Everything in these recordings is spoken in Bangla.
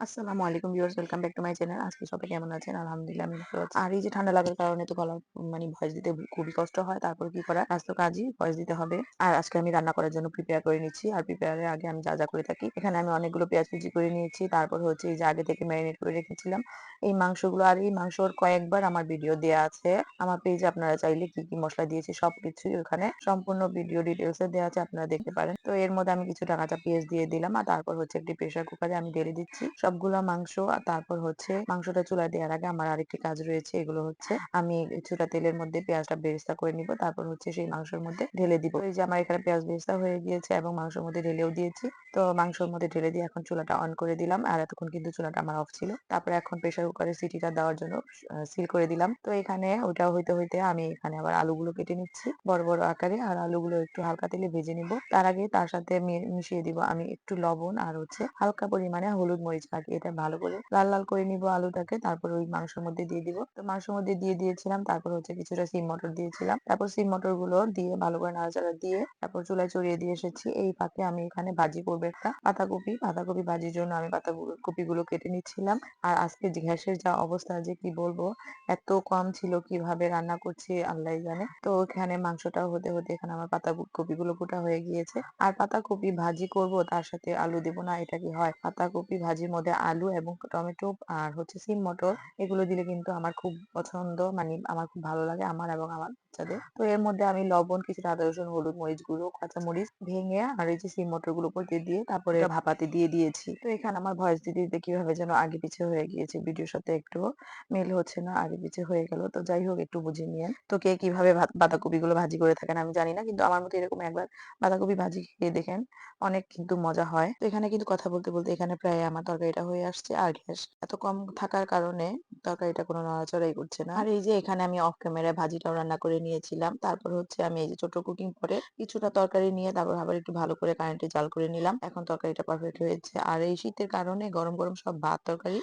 আসসালামু আলাইকুম viewers, welcome back to my channel. আজকে সবাই কেমন আছেন? আলহামদুলিল্লাহ আমি ভালো আছি। আর এই যে ঠান্ডা লাগার কারণে তো গলা ভয়েস দিতে খুবই কষ্ট হয়। তারপর কি করা, আজ তো কাজই ভয়েস দিতে হবে। আর আজকে আমি রান্না করার জন্য প্রিপেয়ার করে নিচ্ছি। আর প্রিপেয়ারের আগে আমি যা করে থাকি, এখানে আমি অনেকগুলো পেঁয়াজ কুচি করে নিয়েছি। তারপর হচ্ছে এই যে আগে থেকে ম্যারিনেট করে রেখেছিলাম এই মাংসগুলো। আর এই মাংসর কয়েকবার আমার ভিডিও দেয়া আছে আমার পেজে। আপনারা চাইলে কি কি মসলা দিয়েছি সবকিছুই ওখানে সম্পূর্ণ ভিডিও ডিটেলসে দেওয়া আছে, আপনারা দেখতে পারেন। তো এর মধ্যে আমি কিছুটা কাঁচা পেঁয়াজ দিয়ে দিলাম। আর তারপর হচ্ছে একটি প্রেসার কুকারে আমি ঢেলে দিচ্ছি সবগুলা মাংস। আর তারপর হচ্ছে মাংসটা চুলায় দেওয়ার আগে আমার আরেকটি কাজ রয়েছে, এগুলো হচ্ছে আমি কিছুটা তেলের মধ্যে পেঁয়াজটা বেরেস্তা করে নিব। তারপর হচ্ছে সেই মাংসের মধ্যে ঢেলে দিব। এই যে আমার এখানে পেঁয়াজ বেরেস্তা হয়ে গিয়েছে এবং মাংসের মধ্যে ঢেলেও দিয়েছি। তো মাংসের মধ্যে ঢেলে দিয়ে এখন চুলাটা অন করে দিলাম। আর এতক্ষণ কিন্তু চুলাটা আমার অফ ছিল। তারপরে এখন প্রেসার কুকারে সিটিটা দেওয়ার জন্য সিল করে দিলাম। তো এখানে ওটা হইতে হইতে আমি এখানে আবার আলুগুলো কেটে নিচ্ছি বড় বড় আকারে। আর আলুগুলো একটু হালকা তেলে ভেজে নিব। তার আগে তার সাথে মিশিয়ে দিব আমি একটু লবণ আর হচ্ছে হালকা পরিমাণে হলুদ মরিচ বাকি। এটা ভালো করে লাল লাল করে নিব আলুটাকে। তারপর ওই মাংসের মধ্যে দিয়ে দিব। তো মাংসের মধ্যে দিয়ে দিয়েছিলাম। তারপর হচ্ছে কিছুটা সিম মটর দিয়েছিলাম। তারপর সিম মটর গুলো দিয়ে ভালো করে নাড়াচাড়া দিয়ে তারপর চুলায় চড়িয়ে দিয়ে এসেছি। এই ফাঁকে আমি এখানে ভাজি করবো একটা পাতাকপি ভাজির জন্য আমি পাতাকপি গুলো কেটে নিচ্ছিলাম। আর আজকে গ্যাসের যা অবস্থা যে কি বলবো, এত কম ছিল, কিভাবে রান্না করছি আল্লাহ জানে। তো এখানে মাংসটাও হতে হতে এখানে আমার পাতাকপি গুলো কোটা হয়ে গিয়েছে। আর পাতাকপি ভাজি করব, তার সাথে আলু দেব না, এটা কি হয়? পাতাকপি ভাজির মধ্যে আলু এবং টমেটো আর হচ্ছে সিম মটর এগুলো দিলে কিন্তু আমার খুব পছন্দ, আমার খুব ভালো লাগে, আমার এবং আমার বাচ্চাদের। তো এর মধ্যে আমি লবণ, কিছুটা আদা রসুন হলুদ মরিচ গুঁড়ো কাঁচা মরিচ ভেঙে আর এই যে সিম মটর গুলো উপর দিয়ে দিয়ে তারপরে ভাপাতে দিয়ে দিয়েছি। তো এখানে আমার ভয়েস দিতে দিতে কিভাবে যেন আগে পিছে হয়ে গিয়েছে, ভিডিওর সাথে একটু মিল হচ্ছে না, আগে পিছে হয়ে গেল। তো যাই হোক, একটু বুঝে নিয়েন। তো কে কিভাবে বাঁধাকপি গুলো ভাজি করে থাকেন আমি জানি না, কিন্তু আমার মতো এরকম একবার বাঁধাকপি ভাজি খেয়ে দেখেন, অনেক কিন্তু মজা হয়। তো এখানে কিন্তু কথা বলতে বলতে এখানে প্রায় আমার তরকারিটা হয়ে আসছে। আর গ্যাস এত কম থাকার কারণে তরকারিটা কোনো নড়াচড়াই করছে না। আর এই যে এখানে আমি অফ ক্যামেরায় ভাজিটাও রান্না করে নিয়েছিলাম। তারপর হচ্ছে আমি এই যে ছোট কুকিং পরে কিছুটা তরকারি নিয়ে তারপর আবার একটু ভালো করে কারেন্টে জাল করে নিলাম। এখন তরকারিটা পারফেক্ট হয়েছে। আর এই শীতের কারণে গরম গরম সব ভাত তরকারি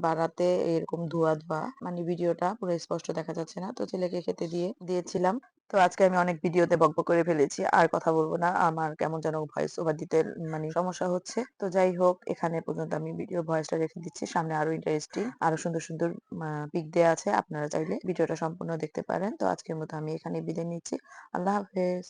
বাড়াতে এরকম ধোয়া ধোয়া, ভিডিওটা পুরো স্পষ্ট দেখা যাচ্ছে না। তো ছেলেকে খেতে দিয়েছিলাম। তো আজকে আমি অনেক ভিডিওতে বকবক করে ফেলেছি, আর কথা বলবো না। আমার কেমন যেন ভয়েস ওভার দিতে সমস্যা হচ্ছে। তো যাই হোক, এখানে পর্যন্ত আমি ভিডিও ভয়েসটা রেখে দিচ্ছি। সামনে আরো ইন্টারেস্টিং আরো সুন্দর সুন্দর পিক দেয়া আছে, আপনারা চাইলে ভিডিওটা সম্পূর্ণ দেখতে পারেন। তো আজকের মতো আমি এখানে বিদায় নিচ্ছি। আল্লাহ হাফেজ।